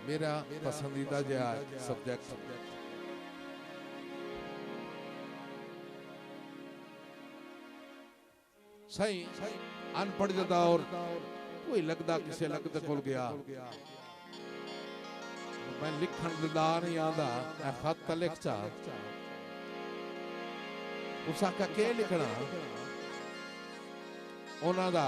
मेरा पसंदीदा जो सब्जेक्ट सही अनपढ़ जदा और कोई लगता किसी लगते को गया मैं लिखन दिदा नहीं आता खत लिख चा उस आखा के लिखना उन्हों दा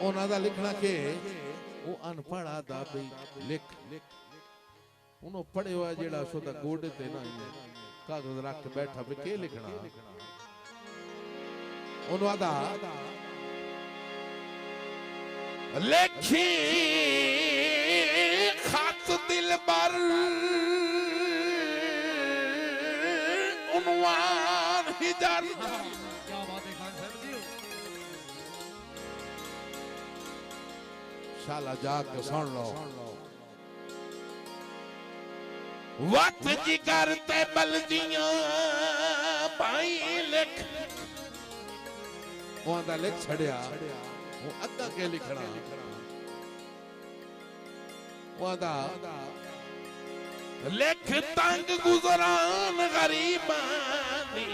उन्हों दा लिखना के वो अनपढ़ आदा भाई लिख उन्होंने पढ़े हुआ जेड़ा सो दा गोडे ते ना कागज रख के बैठा भी के लिखना उन्होंने आदा लिखी खत दिल पर उन्वान हिजर क्या बात है खान साहब जी शाला जाके सुन लो वत जिगर ते बलदियां पाई लिख ओंदा लिख छड़िया वो अद्धा के लिखना ओंदा लिख तंग गुजरान गरीबानी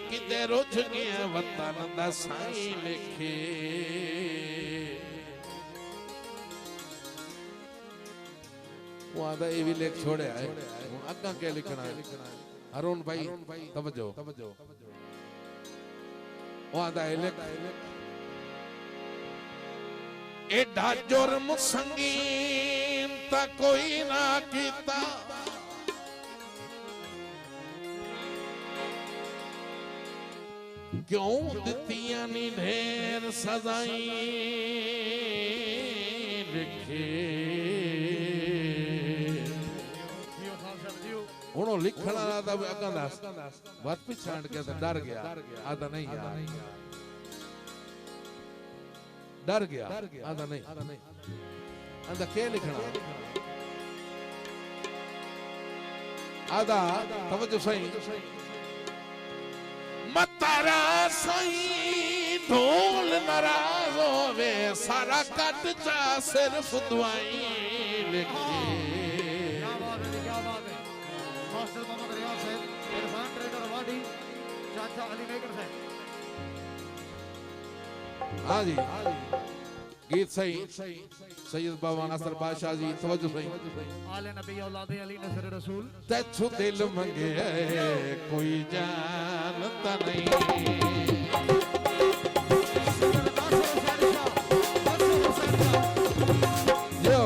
किते रुझ गया वतन दा साई लिखे वो आधा ये भी लेख छोड़े है अग्गा क्या लिखना है अरुण भाई तवज्जो वो आधा ये लेख एडा जुर्म संगीन ता कोई ना कीता क्यों दितियां नी ढेर सजाई लिखे उन्हों लिखना था अगा दस बात पिछाड़ के तो डर गया आधा नहीं यार डर गया आधा नहीं आधा क्या लिखना आधा तवज्जो सही मतारा सही ढोल नाराज होवे सारा कट चा सिर्फ दुआई लिखे मास्टर मोहम्मद रियाज साहब इरफान ट्रेडर वाडी चाचा अली मेकर साहब हाँ जी गीत सही सैयद बाबा नासर बादशाह जी तवज्जो सही आले नबी औलादे अली नसर रसूल तेछु दिल मंगे कोई जानता नहीं जो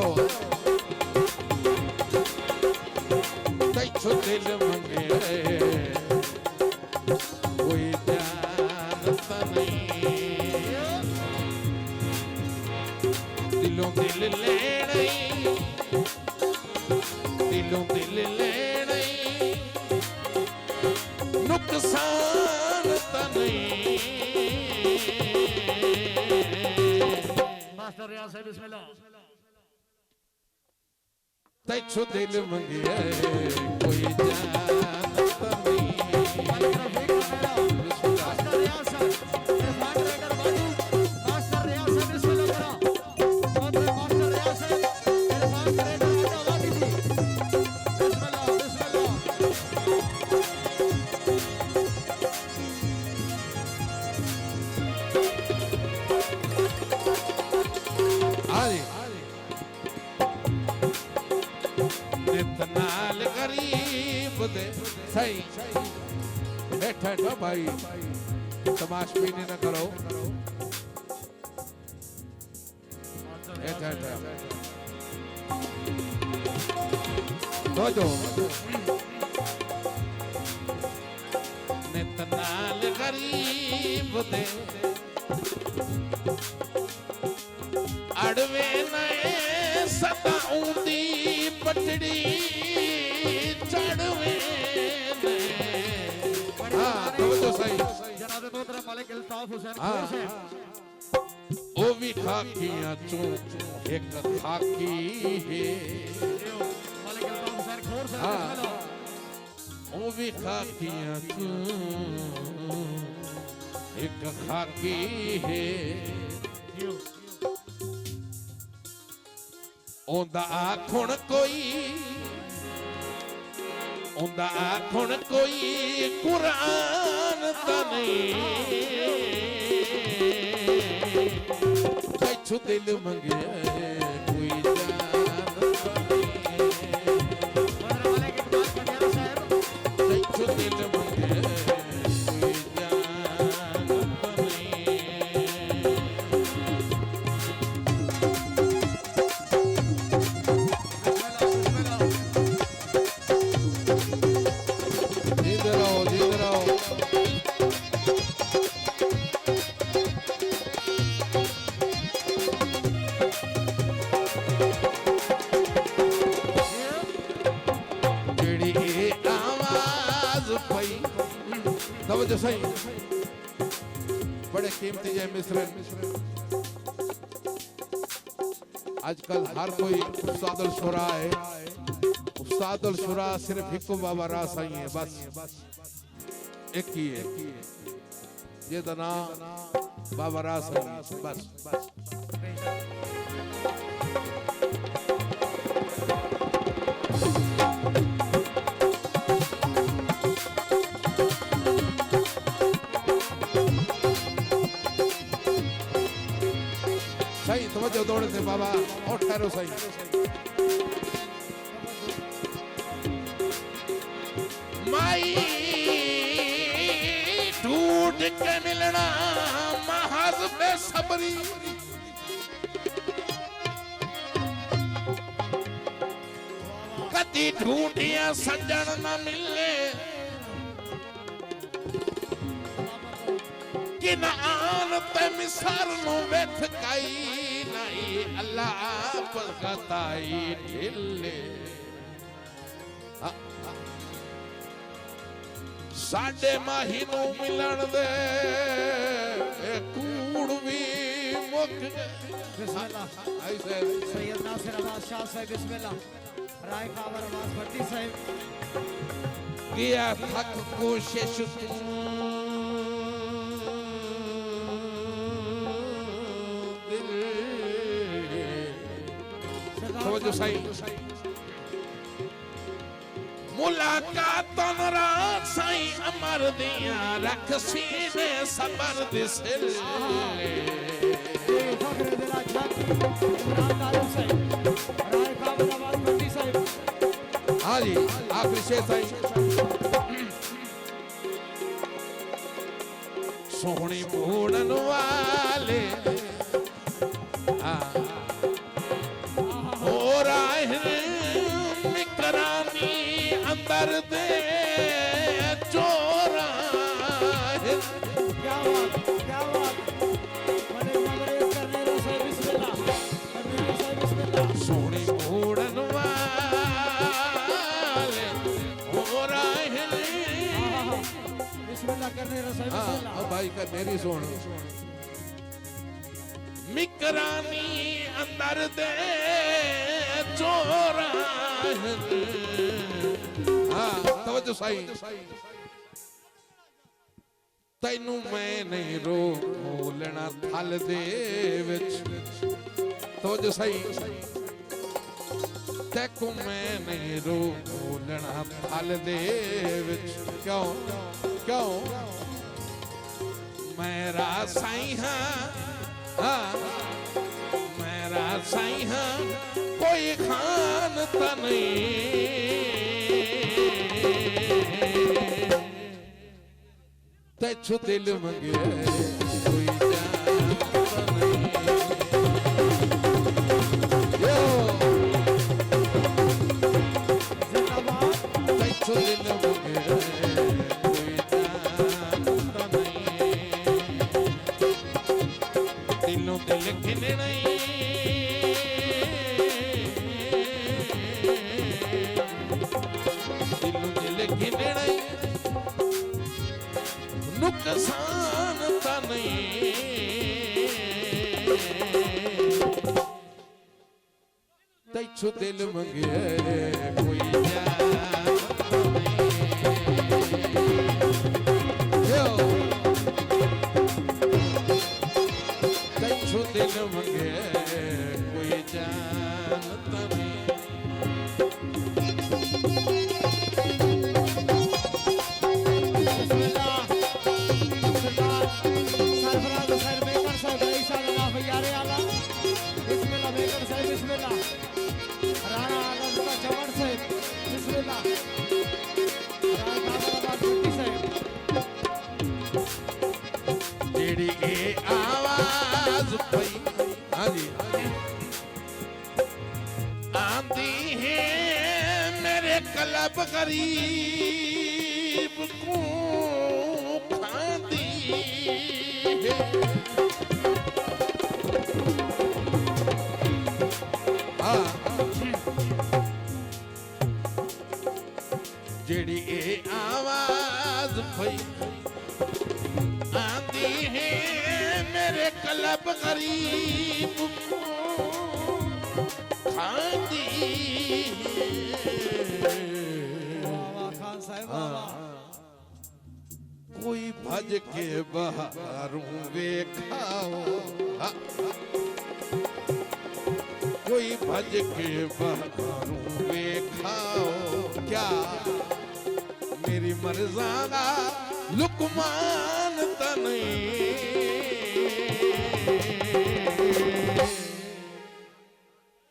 तेछु दिल मंगे कोई जानता नहीं दिलों दिल लेने दिलों दिल लेने नुकसान तनी मास्टर रियाज साहब बिस्मिल्लाह तेछु दिल मंगे कोई जानता नहीं मास्टर रियाज साहब इरफान ट्रेडर वाडी मास्टर रियाज साहब बिस्मिल्लाह मास्टर रियाज साहब इरफान ट्रेडर वाडी जी बिस्मिल्लाह नाल गरीब दे सही बैठा भाई तमाशबीनी न करो तो नित नाल गरीब दे अड़वे नए सदा ऊंदी पटड़ी चढ़वे हाँ तो सही जनाब मोहतरम मालिक इल्ताफ हुसैन साहब ओ भी खाकियां चो एक खाकी है मालिक इल्ताफ हुसैन खोर साहब ਉਹ ਵੀ ਖਾਕੀਆਂ ਚ ਇੱਕ ਖਾਕੀ ਹੈ ਉਹਦਾ ਆਖਣ ਕੋਈ ਕੁਰਾਨ ਤਾਂ ਨਹੀਂ ਤੈਥੋਂ ਦਿਲ ਮੰਗਿਆ ਕੋਈ तवज्जो सही बड़े कीमती है मिसरन आजकल हर कोई उस्तादुल शुरा है उस्तादुल शुरा सिर्फ एक बाबा रास आई है बस एक ही है ये तो ना बाबा रास आई है बस सही तवज्जो दौड़े से बाबा और ठहरो सही माई ढूंढ के मिलना महज बेसब्री कदी ढूंढिया सज्जन न मिले कि न आन ते मिसार नु वेथ काई नहीं अल्लाह पर गताई ढिले साडे माही नु मिलन दे कूड़ भी मुक बिस्मिल्लाह ऐसे सैयद नासिर अब्बास शाह साहब बिस्मिल्लाह राय कावर अब्बास भट्टी साहब किया थक कोशिश तवज्जो सही मुलाकात रात साई अमर दिया रख सीने सबर दिसिल फखर दिला जग इमरान तालिब साहब राय कावर अब्बास भट्टी साहब हाँ जी आखिरी शेर सही सोहनी मूड़न वाले अंदर दे चोरा क्या बात मने मगरे करने रो से बिस्मिल्लाह करने रो से बिस्मिल्लाह सोनी मूड़न वाले हो रहे बिस्मिल्लाह करने रो से बिस्मिल्लाह भाई का मेरी सुन मिकरानी अंदर दे चोरा तवज्जो सही तैनू मैं नहीं रोलना थल दे विच तवज्जो सही तैकू मैं नहीं रोलना थल दे विच क्यों क्यों मेरा साईं हाँ मेरा साईं हाँ कोई खान ता नहीं तैथों दिल मंगे कोई जानता नहीं यो तैथों दिल मंगे कोई जानता नहीं दिलों दिल खिले नहीं दिलों दिल खिले नहीं नुकसान ता नहीं तैथों दिल मंगे कोई जानता नहीं कलब गरीब को खांदी है जेड़ी ए आवाज पई आंदी है मेरे कलब गरीब को खांदी वाह खान साहब वाह कोई भज के बहारूं वेखाओ कोई भज के बहारूं वेखाओ क्या मेरी मर्ज़ाना लुकमान तने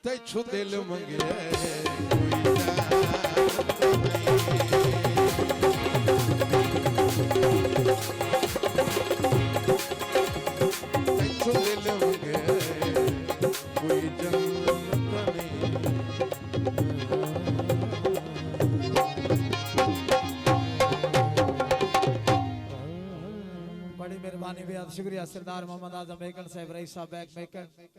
ते छु दिल मंगे बड़ी मेहरबानी बेहद शुक्रिया सरदार मोहम्मद आजम मेकन साहब रईस साहब बैक मेकन